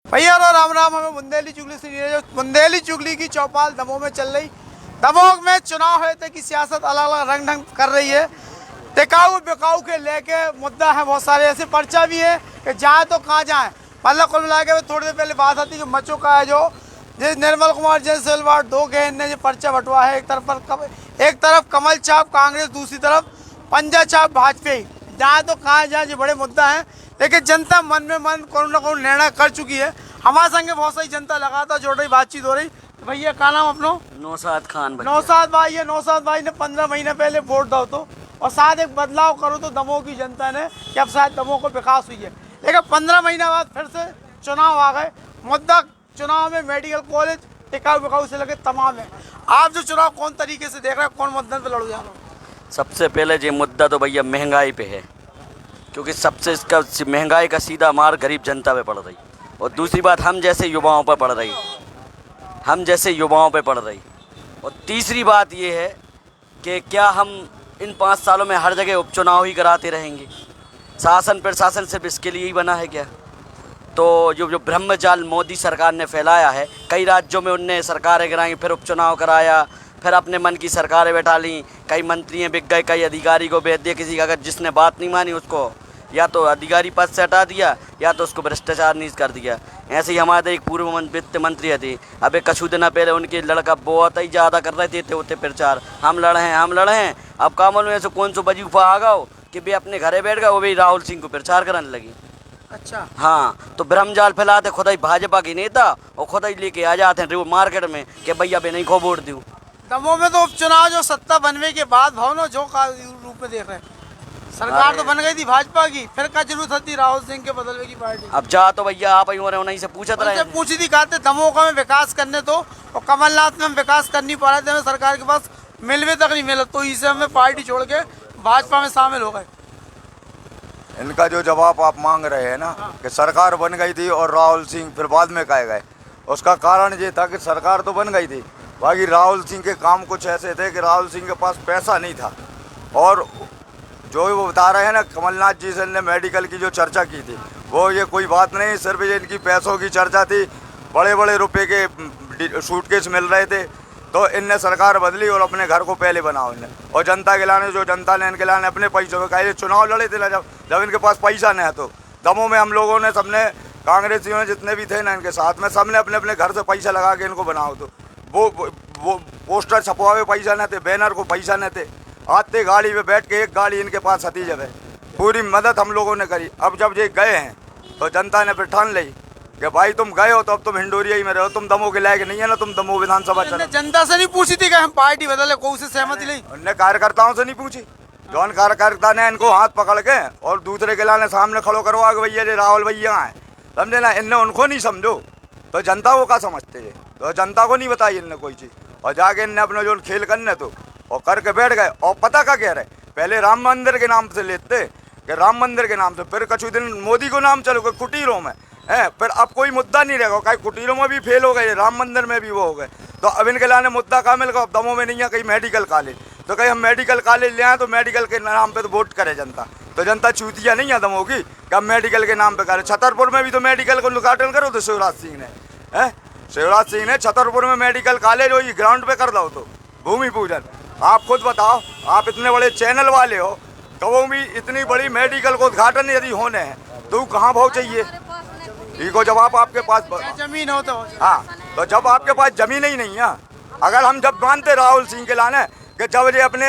भैया और राम राम। हमें बुंदेली चुगली से जो बुंदेली चुगली की चौपाल दमोह में चल रही। दमोह में चुनाव है तो की सियासत अलग अलग रंग ढंग कर रही है। टिकाऊ बिकाऊ के लेके मुद्दा है, बहुत सारे ऐसे पर्चा भी है कि जाए तो कहाँ जाए। मतलब कुल मिला के थोड़ी देर पहले बात आती कि मचो का है जो निर्मल कुमार जयसवाल दो गहन ने जो पर्चा बंटवा है। एक तरफ कमल छाप कांग्रेस, दूसरी तरफ पंजा छाप भाजपा। जाए तो कहाँ जाए, जो बड़े मुद्दा है। लेकिन जनता मन में मन कौन ना कौन निर्णय कर चुकी है। हमारे संगे बहुत सारी जनता लगातार जोड़ रही, बातचीत हो रही। तो भैया का नाम अपनो? नौशाद खान। नौशाद भाई है। नौशाद भाई ने 15 महीने पहले वोट दो तो और शायद एक बदलाव करो तो दमोह की जनता ने कि अब शायद दमोह को विकास हुई है। लेकिन 15 महीना बाद फिर से चुनाव आ गए। मुद्दा चुनाव में मेडिकल कॉलेज टिकाऊ बिकाऊ से लगे तमाम है। आप जो चुनाव कौन तरीके से देख रहे हैं, कौन मुद्दे पे लड़ो जा रहे हो? सबसे पहले ये मुद्दा तो भैया महंगाई पे है, क्योंकि सबसे इसका महंगाई का सीधा मार गरीब जनता पे पड़ रही। और दूसरी बात हम जैसे युवाओं पर पड़ रही, और तीसरी बात ये है कि क्या हम इन 5 सालों में हर जगह उपचुनाव ही कराते रहेंगे? शासन प्रशासन सिर्फ इसके लिए ही बना है क्या? तो जो ब्रह्मजाल मोदी सरकार ने फैलाया है, कई राज्यों में उनने सरकारें गिराई, फिर उपचुनाव कराया, फिर अपने मन की सरकारें बैठा ली। कई मंत्री बिक गए, कई अधिकारी को बेच दिया। किसी का अगर जिसने बात नहीं मानी उसको या तो अधिकारी पद से हटा दिया या तो उसको भ्रष्टाचार नीच कर दिया। ऐसे ही हमारे एक पूर्व वित्त मंत्री थे, अबे कछु दिन पहले उनके लड़का बहुत ही ज़्यादा कर रहे थे होते प्रचार, हम लड़े हैं। अब का मालूम ऐसे कौन सो वजीफा आ गया कि वे अपने घरे बैठ गए, वो भी राहुल सिंह को प्रचार कराने लगी। अच्छा हाँ, तो ब्रह्मजाल फैलाते खुद ही भाजपा के नेता और खुद ही लेके आ जाते हैं मार्केट में कि भैया बे नहीं को वोट दूँ। दमोह में तो उपचुनाव जो सत्ता बनने के बाद भवनों जो का रूप में देख रहे हैं। सरकार तो बन गई थी भाजपा की, फिर क्या जरूरत थी राहुल सिंह के बदलने की पार्टी? अब जा तो भैया आप ही हो रहे, उन्हीं से पूछी थी कहते दमोह का में विकास करने तो, और कमलनाथ में हम विकास कर नहीं पा रहे थे, हमें सरकार के पास मिलवे तक नहीं मिला, तो इसे हमें पार्टी छोड़ के भाजपा में शामिल हो गए। इनका जो जवाब आप मांग रहे हैं ना कि सरकार बन गई थी और राहुल सिंह फिर बाद में कहे गए, उसका कारण ये था कि सरकार तो बन गई थी, बाकी राहुल सिंह के काम कुछ ऐसे थे कि राहुल सिंह के पास पैसा नहीं था। और जो वो बता रहे हैं ना, कमलनाथ जी से ने मेडिकल की जो चर्चा की थी, वो ये कोई बात नहीं, सिर्फ ये इनकी पैसों की चर्चा थी। बड़े बड़े रुपए के सूटकेस मिल रहे थे, तो इनने सरकार बदली और अपने घर को पहले बनाओ इन्हें। और जनता के लाने जो जनता ने इनके लाने अपने पैसों में कहे चुनाव लड़े थे ना, जब इनके पास पैसा नहीं है। तो दमोह में हम लोगों ने सबने, कांग्रेसियों ने जितने भी थे ना इनके साथ में, सबने अपने अपने घर से पैसा लगा के इनको बनाओ। तो वो पोस्टर छपवावे पैसा न थे, बैनर को पैसा न थे, आते गाड़ी में बैठ के एक गाड़ी इनके पास आती जब है, पूरी मदद हम लोगों ने करी। अब जब ये गए हैं तो जनता ने फिर ठान ली कि भाई तुम गए हो तो अब तुम हिंडोरिया ही में रहो, तुम दमोह के लायक नहीं है ना, तुम दमोह विधानसभा चलो। जनता से नहीं पूछी थी कि हम पार्टी बदले, कोई से सहमति नहीं? उनने कार्यकर्ताओं से नहीं पूछी। जौन कार्यकर्ता ने इनको हाथ पकड़ के और दूसरे के लाने सामने खड़ो करवा के भैया राहुल भैया हैं, समझे ना, इनने उनको नहीं समझो तो जनता को क्या समझते है? तो जनता को नहीं बताई इनने कोई चीज़, और जाके इनने अपने जो खेल करने तो और करके बैठ गए। और पता क्या कह रहे, पहले राम मंदिर के नाम से लेते कि राम मंदिर के नाम से, फिर कुछ दिन मोदी को नाम चलो कुटीरों में है, फिर अब कोई मुद्दा नहीं रहेगा। कहीं कुटीरों में भी फेल हो गए, राम मंदिर में भी वो हो गए, तो अब इनके लाने मुद्दा कहाँ मिल गया? अब दमोह में नहीं है कहीं मेडिकल कॉलेज, तो कहीं हम मेडिकल कॉलेज ले आए तो मेडिकल के नाम पे तो वोट करे जनता। तो जनता चूतिया नहीं है दमोह की कि हम मेडिकल के नाम पे करे। छतरपुर में भी तो मेडिकल को उद्घाटन करो तो शिवराज सिंह ने छतरपुर में मेडिकल कॉलेज वही ग्राउंड पे कर दो, तो भूमि पूजन। आप खुद बताओ, आप इतने बड़े चैनल वाले हो, कहो भी इतनी बड़ी मेडिकल को उद्घाटन यदि होने हैं तो कहाँ भाव चाहिए? इको जवाब आपके पास जमीन हो तो हाँ, तो जब आपके पास जमीन ही नहीं है, अगर हम जब मानते राहुल सिंह के लाने कि जब ये अपने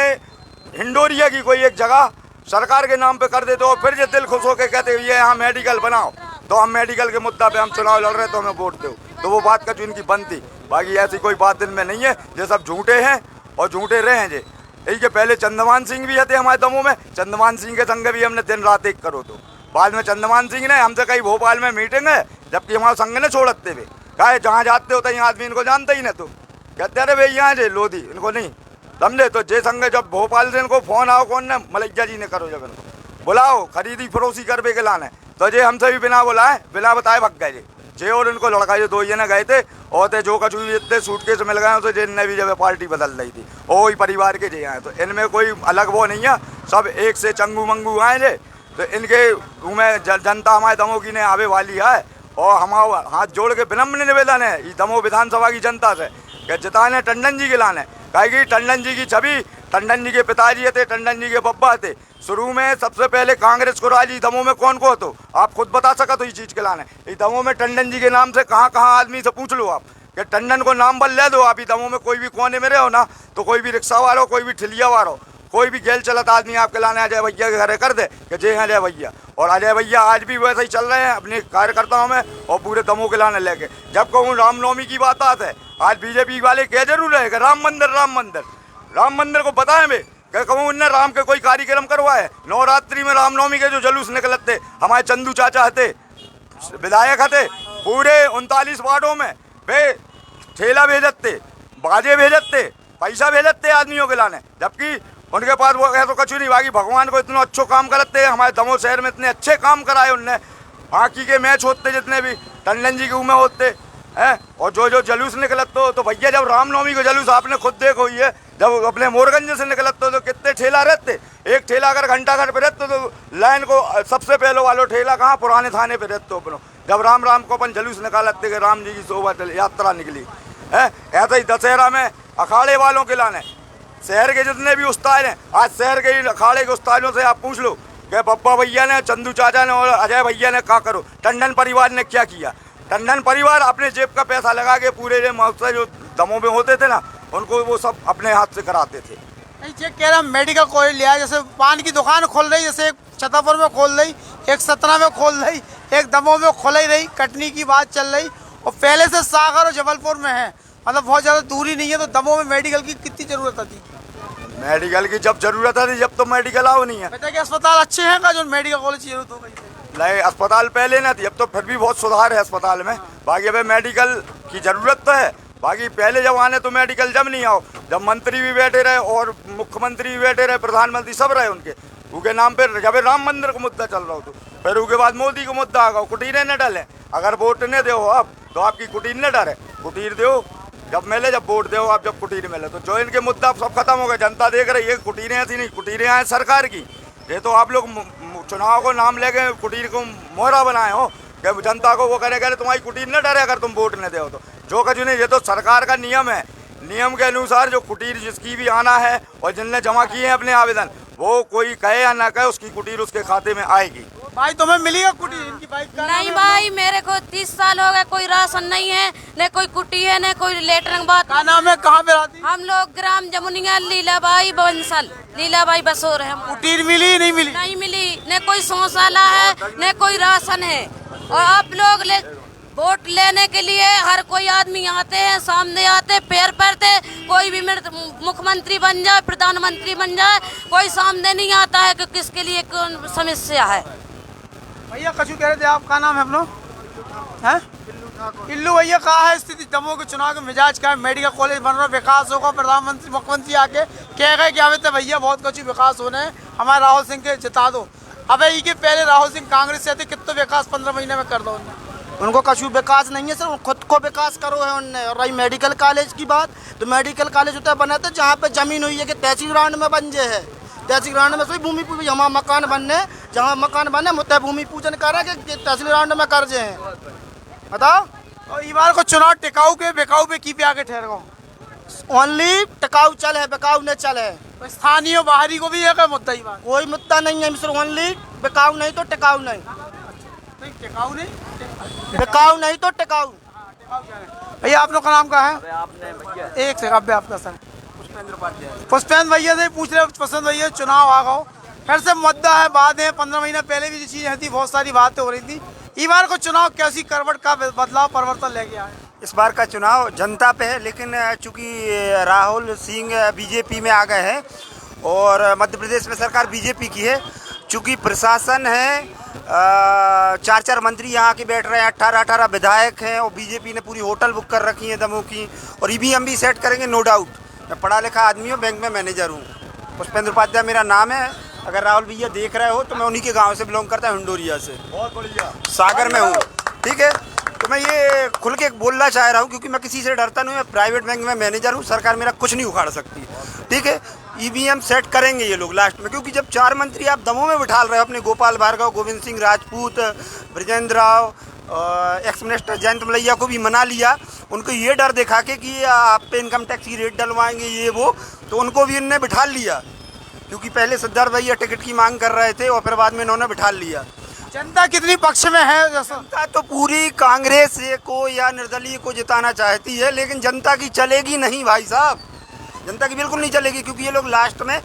हिंडोरिया की कोई एक जगह सरकार के नाम पे कर देते हो, फिर ये दिल खुश होकर कहते ये यहाँ मेडिकल बनाओ, तो हम मेडिकल के मुद्दा पे हम चुनाव लड़ रहे तो हमें वोट दो, तो वो बात का जो इनकी बनती। बाकी ऐसी कोई बात इनमें नहीं है, ये सब झूठे हैं और झूठे रहे हैं। यही के पहले चंद्रमान सिंह भी थे हमारे दमोह में, चंद्रमान सिंह के संग भी हमने दिन रात एक करो, तो बाद में चंद्रमान सिंह ने हमसे कही भोपाल में मीटिंग है, जबकि हमारे संग ने छोड़ते हुए कहा जहाँ जाते होते हैं आदमी इनको जानते ही ना, तो कहते अरे भाई यहाँ जे लोधी इनको नहीं समझे। तो जे संग जब भोपाल से इनको फोन आओ, कौन ने, मलैया जी ने करो, जब इनको बुलाओ खरीदी फरोसी करवे के लाने, तो जे हमसे भी बिना बुलाए बिना बताए भग गए जे और इनको लड़का ये दो जने गए थे और थे जो कछु इतने सूटकेस मिल गए, तो जिनने भी जब पार्टी बदल रही थी वही परिवार के जे आए, तो इनमें कोई अलग वो नहीं है, सब एक से चंगू मंगू आए जे। तो इनके में जनता हमारे दमोह की ने आवे वाली है और हमारा हाथ जोड़ के विनम्र निवेदन है ये दमोह विधानसभा की जनता से कि जिताने टंडन जी के लाने, कहेगी टंडन जी की छवि, टंडन जी के पिताजी थे, टंडन जी के बब्बा थे। शुरू में सबसे पहले कांग्रेस को राजी दमोह में कौन को तो आप खुद बता सका तो ये चीज़ के लाने ये दमोह में टंडन जी के नाम से कहाँ कहाँ आदमी से पूछ लो आप कि टंडन को नाम बल ले दो आप। दमोह में कोई भी कोने में रहे हो ना तो कोई भी रिक्शा वाला हो, कोई भी ठिलिया वाला हो, कोई भी गेल चलता आदमी आपके लाने अजय भैया के घरे कर दे कि जय अजय भैया। और अजय भैया आज भी वैसे ही चल रहे हैं अपने कार्यकर्ताओं में और पूरे दमोह के लाने लेके। जब कहूँ रामनवमी की बात आते है, आज बीजेपी वाले कह जरूर रहे कि राम मंदिर को बताएं वे क्या कहूँ उनने राम के कोई कार्यक्रम करवाए। नवरात्रि में रामनवमी के जो जुलूस निकलते हमारे चंदू चाचा थे, विधायक थे, पूरे 39 वार्डों में वे ठेला भेजते, बाजे भेजते, पैसा भेजते आदमियों के लाने, जबकि उनके पास वो है तो कछु नहीं। बाकी भगवान को इतना अच्छो काम करते हैं, हमारे दमोह शहर में इतने अच्छे काम कराए उनने। हॉकी के मैच होते जितने भी टंडन जी के उमे होते हैं, और जो जो जुलूस निकलते हो तो भैया जब रामनवमी को जुलूस आपने खुद देखो ही है, जब अपने मोरगंज से निकलते हो तो कितने ठेला रहते। एक ठेला अगर घंटा घर पे रहते तो लाइन को सबसे पहले वालो ठेला कहाँ पुराने थाने पे रहते हो अपनों। जब राम को अपन जुलूस निकालते कि राम जी की शोभा यात्रा निकली है। ऐसे ही दशहरा में अखाड़े वालों के लाने शहर के जितने भी उस्ताद हैं, आज शहर के अखाड़े के उस्तादों से आप पूछ लो कि बब्बा भैया ने, चंदू चाचा ने और अजय भैया ने क्या करो, टंडन परिवार ने क्या किया। टंडन परिवार अपने जेब का पैसा लगा के पूरे महोत्सव जो दमोह में होते थे ना उनको वो सब अपने हाथ से कराते थे। नहीं चेक कह रहा मेडिकल कॉलेज लिया, जैसे पान की दुकान खोल रही, जैसे एक छतरपुर में खोल रही, एक सतना में खोल रही, एक दमोह में खोल ही रही, कटनी की बात चल रही, और पहले से सागर और जबलपुर में है, मतलब बहुत ज़्यादा दूरी नहीं है। तो दमोह में मेडिकल की कितनी ज़रूरत थी? मेडिकल की जब जरूरत थी जब तो मेडिकल आओ नहीं है। बेटा कि अस्पताल अच्छे हैं का जो मेडिकल कॉलेज की जरूरत हो गई? नहीं, अस्पताल पहले ना थी, अब तो फिर भी बहुत सुधार है अस्पताल में। बाकी अभी मेडिकल की जरूरत तो है। बाकी पहले जब आने तो मेडिकल जब नहीं आओ, जब मंत्री भी बैठे रहे और मुख्यमंत्री भी बैठे रहे, प्रधानमंत्री सब रहे उनके नाम पर। जब राम मंदिर का मुद्दा चल रहा हो तो फिर उसके बाद मोदी का मुद्दा आ गया, कुटीरें न डालें। अगर वोट न दो आप तो आपकी कुटीर न डरे, कुटीर दो जब मिले, जब वोट दो आप, जब कुटीर मिले तो जो इनके मुद्दा सब खत्म हो गए। जनता देख रही है कुटीरें ऐसी नहीं, कुटीरें हैं सरकार की। ये तो आप लोग चुनाव को नाम लेके कुटीर को मोहरा बनाए हो कि जनता को वो करे तुम्हारी कुटीर न डरे अगर तुम वोट न दो तो। जो कछु नहीं, ये तो सरकार का नियम है। नियम के अनुसार जो कुटीर जिसकी भी आना है और जिनने जमा किए हैं अपने आवेदन, वो कोई कहे या ना कहे उसकी कुटीर उसके खाते में आएगी। भाई तुम्हें मिलेगा कुटीर? इनकी बाइक का नहीं भाई, मेरे को 30 साल हो गए, कोई राशन नहीं है, न कोई कुटी है, न कोई लेटरिंग बात। क्या नाम है, कहाँ पे रहती? हम लोग ग्राम जमुनिया लीलाबाई बंसल, लीलाबाई बसोर है। कुटीर मिली नहीं मिली? नहीं मिली, न कोई शौचालय है, न कोई राशन है। और आप लोग वोट लेने के लिए हर कोई आदमी आते हैं, सामने आते, पैर पड़ते, कोई भी मुख्यमंत्री बन जाए, प्रधानमंत्री बन जाए, कोई सामने नहीं आता है कि किसके लिए कौन समस्या है। भैया कछु कह रहे थे आप, का नाम है अपना? हैं? इल्लू भैया, कहा है स्थिति दमोह के चुनाव के मिजाज का है? मेडिकल कॉलेज बन रहा, विकास होगा, प्रधानमंत्री मुख्यमंत्री आके कह गए कि अभी तो भैया बहुत कुछ विकास होने हैं, हमारे राहुल सिंह के जिता दो। अब ये पहले राहुल सिंह कांग्रेस से थे, कितना विकास 15 महीने में कर दो उन्होंने। उनको कछु विकास नहीं है सर, खुद को विकास करो है उनने। और रही मेडिकल कॉलेज की बात, तो मेडिकल कॉलेज होता है बना था जहाँ पे जमीन हुई है कि तहसील ग्राउंड में बन जाए है, तहसील ग्राउंड में कोई भूमि पूजन, जहाँ मकान बनने, जहाँ मकान बने मुद्दा भूमि पूजन करा कि तहसील ग्राउंड में कर जाए। बताओ। और इस बार को चुनाव टिकाऊ के बेकाऊ पे की पे आके ठहर गो? ओनली टिकाऊ चल है, बेकाऊ न चल है। तो स्थानीय बाहरी को भी है क्या मुद्दा? ही बात कोई मुद्दा नहीं है मिस्टर, ओनली बेकाऊ नहीं तो टिकाऊ नहीं, टिकाऊ नहीं, बेकाऊ नहीं तो टिकाऊ। भैया आप लोग का नाम क्या है? आपने एक सेकंड पे आपका सर पुष्पेंद्र भैया से पूछ रहे। पुष्पेंद्र भैया, चुनाव आ गओ, फिर से मुद्दा है, बात है, 15 महीना पहले भी जो चीज़ें थी बहुत सारी बातें हो रही थी। इस बार को चुनाव कैसी करवट का बदलाव परिवर्तन ले गया है? इस बार का चुनाव जनता पे है, लेकिन चूंकि राहुल सिंह बीजेपी में आ गए हैं और मध्य प्रदेश में सरकार बीजेपी की है, चूंकि प्रशासन है, 4 मंत्री यहाँ के बैठ रहे हैं, 18 विधायक हैं, और बीजेपी ने पूरी होटल बुक कर रखी है दमोह की, और ईवीएम भी सेट करेंगे नो डाउट। मैं पढ़ा लिखा आदमी हूँ, बैंक में मैनेजर हूँ, पुष्पेंद्र उपाध्याय मेरा नाम है। अगर राहुल भैया देख रहे हो तो मैं उन्हीं के गांव से बिलोंग करता हूँ, हिंडोरिया से, बहुत बढ़िया, सागर में हूँ। ठीक है, तो मैं ये खुल के बोलना चाह रहा हूँ क्योंकि मैं किसी से डरता नहीं हूँ। मैं प्राइवेट बैंक में मैनेजर हूँ, सरकार मेरा कुछ नहीं उखाड़ सकती। ठीक है, ईवीएम सेट करेंगे ये लोग लास्ट में, क्योंकि जब 4 मंत्री आप दमोह में बिठा रहे हो अपने, गोपाल भार्गव, गोविंद सिंह राजपूत, ब्रजेंद्र राव, एक्स मिनिस्टर जयंत मलैया को भी मना लिया। उनको ये डर दिखा के कि आप पे इनकम टैक्स की रेट डलवाएंगे ये वो, तो उनको भी इनने बिठा लिया, क्योंकि पहले सिद्धार्थ भैया टिकट की मांग कर रहे थे और फिर बाद में इन्होंने बिठा लिया। जनता कितनी पक्ष में है? जनता तो पूरी कांग्रेस को या निर्दलीय को जिताना चाहती है, लेकिन जनता की चलेगी नहीं भाई साहब, जनता की बिल्कुल नहीं चलेगी, क्योंकि ये लोग लास्ट में,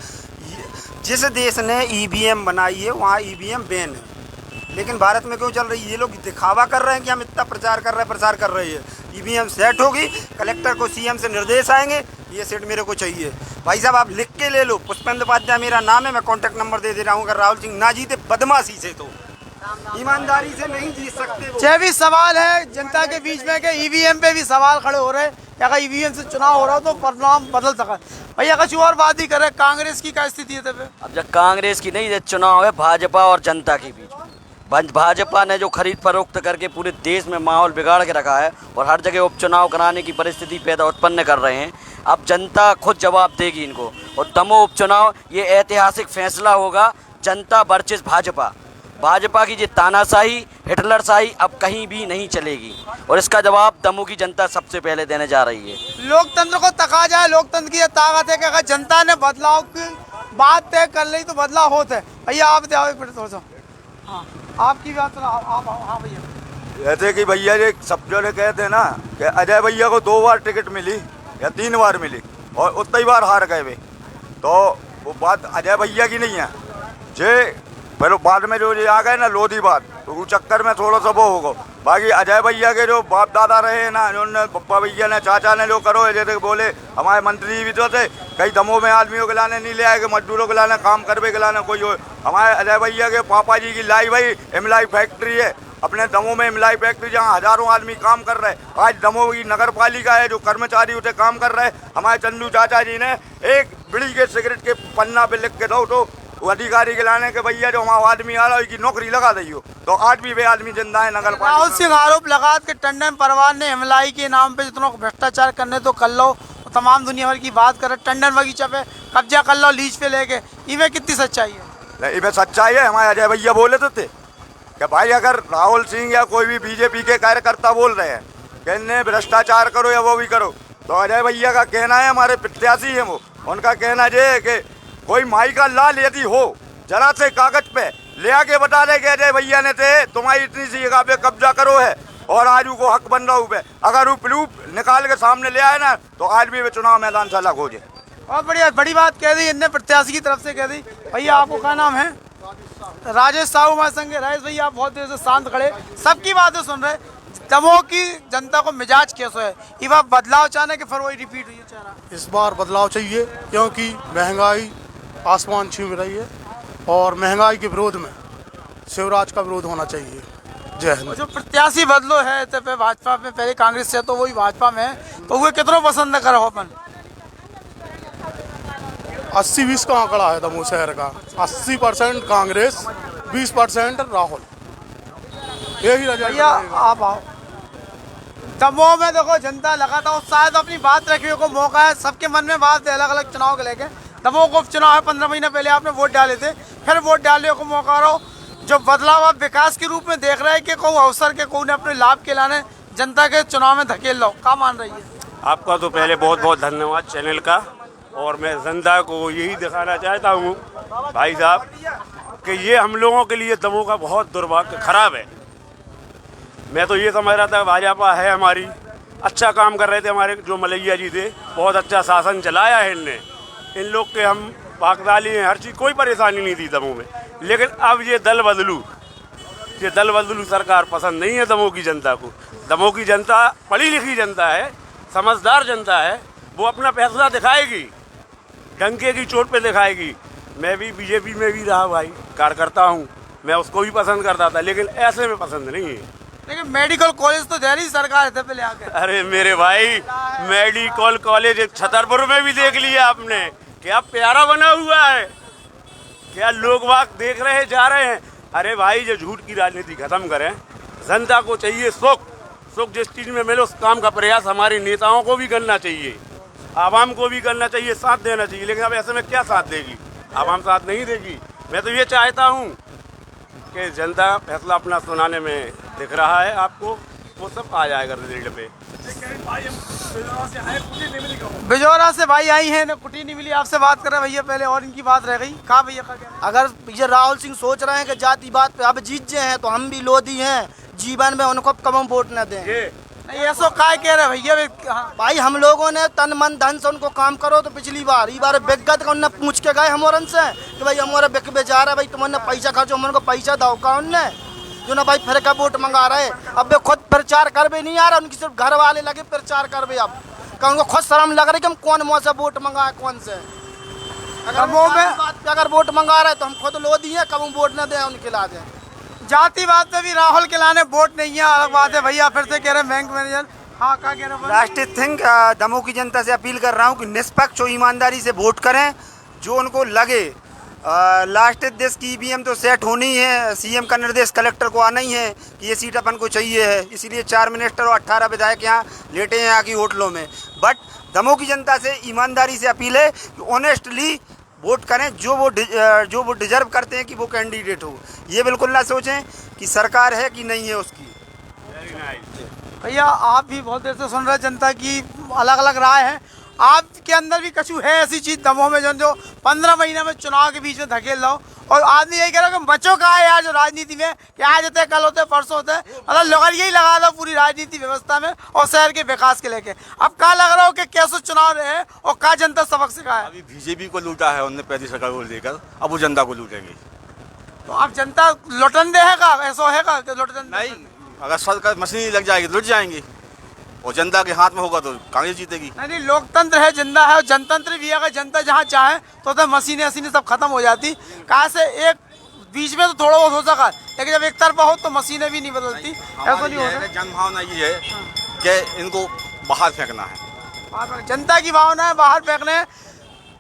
जिस देश ने ईवीएम बनाई है वहाँ ईवीएम बैन है, लेकिन भारत में क्यों चल रही है? ये लोग दिखावा कर रहे हैं कि हम इतना प्रचार कर रहे हैं। ईवीएम सेट होगी, कलेक्टर को सीएम से निर्देश आएंगे, ये सेट मेरे को चाहिए। भाई साहब आप लिख के ले लो, पुष्पेंद्र उपाध्याय मेरा नाम है, मैं कॉन्टैक्ट नंबर दे रहा हूँ। अगर राहुल सिंह ना जीते बदमाशी से, तो ईमानदारी से नहीं जीत सकते वो। ये भी सवाल है जनता के बीच में कि ईवीएम पे भी सवाल खड़े हो रहे हैं कि अगर ईवीएम से चुनाव हो रहा हो तो परिणाम बदल सका। भैया कुछ और बात ही करे, कांग्रेस की क्या स्थिति है? अब जब कांग्रेस की नहीं, ये चुनाव है भाजपा और जनता के बीच। भाजपा ने जो खरीद फरोख्त करके पूरे देश में माहौल बिगाड़ के रखा है और हर जगह उपचुनाव कराने की परिस्थिति उत्पन्न कर रहे हैं। अब जनता खुद जवाब देगी इनको। और दमोह उपचुनाव ये ऐतिहासिक फैसला होगा, जनता वर्सेस भाजपा। भाजपा की ये तानाशाही, हिटलरशाही अब कहीं भी नहीं चलेगी और इसका जवाब दमोह की जनता सबसे पहले देने जा रही है। लोकतंत्र को तका जाए, लोकतंत्र की ये ताकत है कि अगर जनता ने बदलाव की बात तय कर ली तो बदलाव होता है। भैया आप थोड़ा, हाँ आपकी बात सुना आप। हाँ भैया, जैसे कि भैया जी सब जो कहते हैं ना कि अजय भैया को 2 बार टिकट मिली या 3 बार मिली और उतना ही बार हार गए वे, तो वो बात अजय भैया की नहीं है। जे पहले बाद में जो ये आ गए ना लोधी बात, तो वो चक्कर में थोड़ा सा वो होगा। बाकी अजय भैया के जो बाप दादा रहे हैं ना, जो पप्पा भैया ने चाचा ने जो करो, जैसे बोले हमारे मंत्री भी जो थे, कई दमों में आदमियों के लाने नहीं ले आए, मजदूरों के लाने, काम करवे के लाने कोई हो। हमारे अजय भैया के पापा जी की लाई भाई इमलाई फैक्ट्री है अपने दमों में, इमलाई फैक्ट्री जहाँ हजारों आदमी काम कर रहे हैं। आज दमोह की नगर पालिका है, जो कर्मचारी उसे काम कर रहे हैं। हमारे चंदू चाचा जी ने एक बीड़ी के सिगरेट के पन्ना पे लिख के दो तो अधिकारी के लाने के भैया जो हमारा आदमी आ रहा है की नौकरी लगा दियो, तो आज भी वे आदमी जिंदा है नगर पालिका। राहुल सिंह आरोप लगा के टंडन परिवार ने इमलाई के नाम पे जितना भ्रष्टाचार करने तो कर लो, तमाम दुनिया भर की बात करे, टंडन बगीचा पे कब्जा कर लो लीज पे लेके, इनमें कितनी सच्चाई है? इनमें सच्चाई है। हमारे अजय भैया बोले तो थे कि भाई अगर राहुल सिंह या कोई भी बीजेपी के कार्यकर्ता बोल रहे हैं कि इन्हें भ्रष्टाचार करो या वो भी करो, तो अजय भैया का कहना है, हमारे प्रत्याशी हैं वो, उनका कहना ये है कि कोई माई का लाल यदि हो जरा से कागज पे ले आके बता दे कि अजय भैया ने थे तुम्हारी इतनी सी जगह पे कब्जा करो है और आज को हक बन रहा हूँ, अगर वो प्रूफ निकाल के सामने ले आए ना तो आज भी वे चुनाव मैदान से अलग हो जाए। बहुत बढ़िया, बड़ी बात कह दी इनने प्रत्याशी की तरफ से कह दी। भैया आपको क्या नाम है? राजेश साहू हमारे संग। राजेश भैया आप बहुत देर से शांत खड़े, सबकी बातें सुन रहे। दमोह की जनता को मिजाज कैसे है? ये बार बदलाव चाहने के फिर वही रिपीट हुई चाह? इस बार बदलाव चाहिए, क्योंकि महंगाई आसमान छू रही है और महंगाई के विरोध में शिवराज का विरोध होना चाहिए। जय हिंद। जो प्रत्याशी बदलो है तो पे भाजपा में, पहले कांग्रेस से तो वही भाजपा में, तो वो कितना पसंद करो अपन? 80-20 का आंकड़ा है दमोह शहर का। 80% कांग्रेस, 20% राहुल, यही रजा। भैया आप आओ। दमोह में देखो जनता लगातार उत्साह तो अपनी बात रखने को मौका है, सबके मन में बात है अलग अलग चुनाव के लेके। दमोह को उपचुनाव है, 15 महीने पहले आपने वोट डाले थे, फिर वोट डालने को मौका रहो। जो बदलाव आप विकास के रूप में देख रहे हैं कि कोई अवसर के कोई ने अपने लाभ के लाने जनता के चुनाव में धकेल लो, क्या मान रही है? आपका तो पहले बहुत बहुत धन्यवाद चैनल का, और मैं जनता को यही दिखाना चाहता हूँ भाई साहब कि ये हम लोगों के लिए दमोह का बहुत दुर्भाग्य खराब है। मैं तो ये समझ रहा था भाजपा है हमारी, अच्छा काम कर रहे थे हमारे जो मलैया जी थे, बहुत अच्छा शासन चलाया है इनने, इन लोग के हम पाकदाली हैं, हर चीज़ कोई परेशानी नहीं थी दमोह में। लेकिन अब ये दल बदलू सरकार पसंद नहीं है दमोह की जनता को। दमोह की जनता पढ़ी लिखी जनता है, समझदार जनता है, वो अपना फैसला दिखाएगी, डंके की चोट पे दिखाएगी। मैं भी बीजेपी में भी रहा भाई, कार्यकर्ता हूँ, मैं उसको भी पसंद करता था, लेकिन ऐसे में पसंद नहीं है। लेकिन मेडिकल कॉलेज तो दे रही सरकार है पहले आके। अरे मेरे भाई, मेडिकल कॉलेज छतरपुर में भी देख लिया आपने, क्या प्यारा बना हुआ है, क्या लोग वाक देख रहे जा रहे हैं। अरे भाई जो झूठ की राजनीति खत्म करें, जनता को चाहिए सुख जिस चीज़ में मिले उस काम का प्रयास हमारे नेताओं को भी करना चाहिए, आवाम को भी करना चाहिए, साथ देना चाहिए। लेकिन अब ऐसे में क्या साथ देगी, आवाम साथ नहीं देगी। मैं तो ये चाहता हूँ कि जनता फैसला अपना सुनाने में दिख रहा है आपको, वो सब आ जाएगा रिजल्ट पे। बिजौरा से भाई आई हैं ना, कुटी नहीं मिली, आपसे बात कर रहे हैं भैया पहले और इनकी बात रह गई। कहा भैया का क्या? अगर ये राहुल सिंह सोच रहे हैं कि जाति बात पे अब जीत जाए हैं तो हम भी लोधी हैं, जीवन में उनको कम वोट न दें। नहीं ऐसा काय कह रहे भैया? हाँ। भाई हम लोगों ने तन मन धन से उनको काम करो तो पिछली बार ई बार बेगत उनने पूछ के गए हमारन से कि भाई हमारा बेक बेचारा है, भाई तुमने पैसा खर्चो, हमको पैसा दो का उनने जो ना भाई फिर का वोट मंगा रहे। अब वे खुद प्रचार कर भी नहीं आ रहा, उनकी सिर्फ घर वाले लगे प्रचार कर भी। अब उनको खुद शर्म लग रही कि हम कौन मुँह से वोट मंगाए कौन से। अगर वोट मंगा रहे तो हम खुद लोधी हैं, कब वोट न दें उनके ला दें। जातिवाद में भी राहुल के लाने वोट नहीं है, अलग बात है। भैया फिर से कह रहे हैं बैंक मैनेजर। हाँ क्या कह रहे हैं? लास्ट थिंग दमोह की जनता से अपील कर रहा हूँ कि निष्पक्ष और ईमानदारी से वोट करें, जो उनको लगे। लास्ट देश की ईवीएम तो सेट होनी है, सीएम का निर्देश कलेक्टर को आना ही है कि ये सीट अपन को चाहिए है, इसीलिए 4 मिनिस्टर और 18 विधायक यहाँ लेटे हैं यहाँ की होटलों में। बट दमोह की जनता से ईमानदारी से अपील है कि ऑनेस्टली वोट करें, जो वो डिजर्व करते हैं कि वो कैंडिडेट हो। ये बिल्कुल ना सोचें कि सरकार है कि नहीं है उसकी। भैया आप भी बहुत देर से सुन रहे हैं, जनता की अलग अलग राय है। आपके अंदर भी कछु है ऐसी चीज दमोह में जो 15 महीने में चुनाव के बीच में धकेल रहा हो, और आदमी यही कह रहा है कि बच्चों का है यार जो राजनीति में कि आज होते कल होते परसों होते, मतलब लोग यही लगा दो पूरी राजनीति व्यवस्था में और शहर के विकास के लेके। अब क्या लग रहा हो कि कैसे चुनाव रहे और क्या जनता सबक सिखा है? अभी बीजेपी को लूटा है उन्होंने पहली सरकार को लेकर, अब वो जनता को लूटेंगे। तो अब जनता लुटन देगा, ऐसा है कि लुटन नहीं, अगर सरकार मशीन लग जाएगी तो लुट जाएंगे, और जनता के हाथ में होगा तो कांग्रेस जीतेगी। नहीं, लोकतंत्र है, जिंदा है, और जनतंत्र भी है। अगर जनता जहाँ चाहे तो मशीनें सब खत्म हो जाती। कहाँ से एक बीच में तो थोड़ा बहुत हो सका, लेकिन जब एक तरफा हो तो मशीनें भी नहीं बदलती। ऐसा नहीं होगा। जनभावना ये है कि इनको बाहर फेंकना है, जनता की भावना है बाहर फेंकने।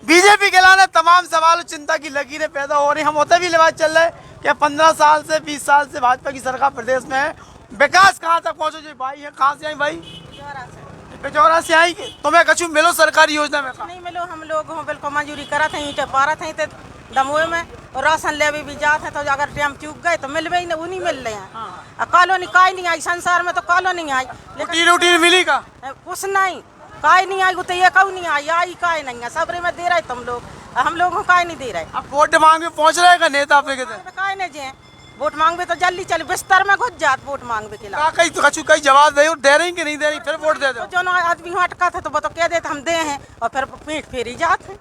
बीजेपी के लाने तमाम सवाल चिंता की लकीरें पैदा हो रही। हम होते भी लिबाज चल रहे कि 15 साल से 20 साल से भाजपा की सरकार प्रदेश में है, विकास कहाँ तक पहुँचो जी? भाई है कहाँ से आई? भाई बिजौरा से आई। तुम्हें कछु मिलो सरकारी योजना में? नहीं मिलो, हम लोग हो बिल्कुल मंजूरी करा थे, ईंटें पारा थे दमोह में, और राशन ले भी जाते तो अगर टाइम चूक गए तो मिलवे ही नहीं, वो नहीं मिल रहे हैं। कॉलोनी काई नहीं आई, संसार में तो कॉलोनी आई, लेकिन मिली का कुछ नहीं, काई नहीं आई, तो ये क्यों नहीं आई काई नहीं है। सबरे में दे रहे तुम लोग, हम लोग को काई नहीं दे रहे। अब वोट मांग में पहुँच रहे नेता अपने के काई नहीं जे वोट मांगवे तो जल्दी चले, बिस्तर में घुस जात वोट मांगवे के लिए। कहीं कछु कहीं जवाब दे रही कि नहीं दे रही, फिर वोट दे दो। जो ना आदमी हटका था तो वो तो कह देते हम दे हैं, और फिर पीठ फेरी जाते हैं।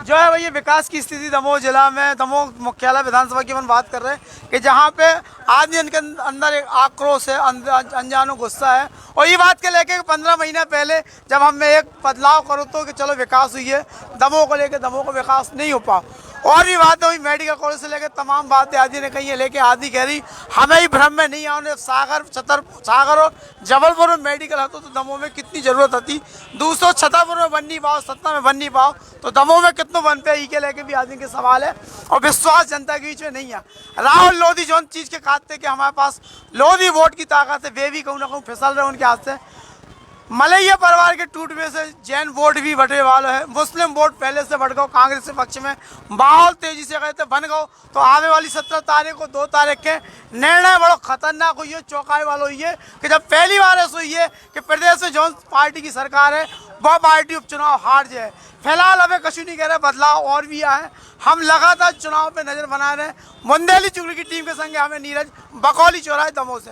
जो है भैया विकास की स्थिति दमोह जिला में, दमोह मुख्यालय विधानसभा की हम बात कर रहे हैं कि जहाँ पे आदमी इनके अंदर एक आक्रोश है, अनजानो गुस्सा है। और ये बात के लेके 15 महीना पहले जब हमें एक बदलाव करो तो कि चलो विकास हुई है, दमोह को लेके दमोह को विकास नहीं हो पाओ। और भी बातें हुई, मेडिकल कॉलेज से लेकर तमाम बातें आदि ने कही है, लेके आदि कह रही हमें ही भ्रम में नहीं आओ। सागर और जबलपुर में मेडिकल होता तो दमोह में कितनी जरूरत होती। 200 छतरपुर में बन नहीं पाओ, सतना में बन नहीं पाओ, तो दमोह में कितनों बन पे, के लेके भी आदमी के सवाल है। और विश्वास जनता के बीच में नहीं है। राहुल लोधी जो चीज़ के खाते कि हमारे पास लोधी वोट की ताकत है, वे भी कहूँ ना कहूँ फिसल रहे उनके हाथ से। मलैया परिवार के टूटने से जैन वोट भी बटे वाला है, मुस्लिम वोट पहले से बढ़ गए कांग्रेस के पक्ष में, माहौल तेजी से गए थे बन गए। तो आने वाली 17 तारीख को 2 तारीख के निर्णय बड़ा खतरनाक हुई है, चौंकाने वाला हुई है कि जब पहली बार ऐसा हुई है कि प्रदेश में जो पार्टी की सरकार है वह पार्टी उपचुनाव हार जाए। फिलहाल हमें कछु नहीं कह रहे, बदलाव और भी आया है। हम लगातार चुनाव पे नजर बना रहे हैं। मुंदेली चुगली की टीम के संग हमें नीरज, बकौली चौराहे दमोह से।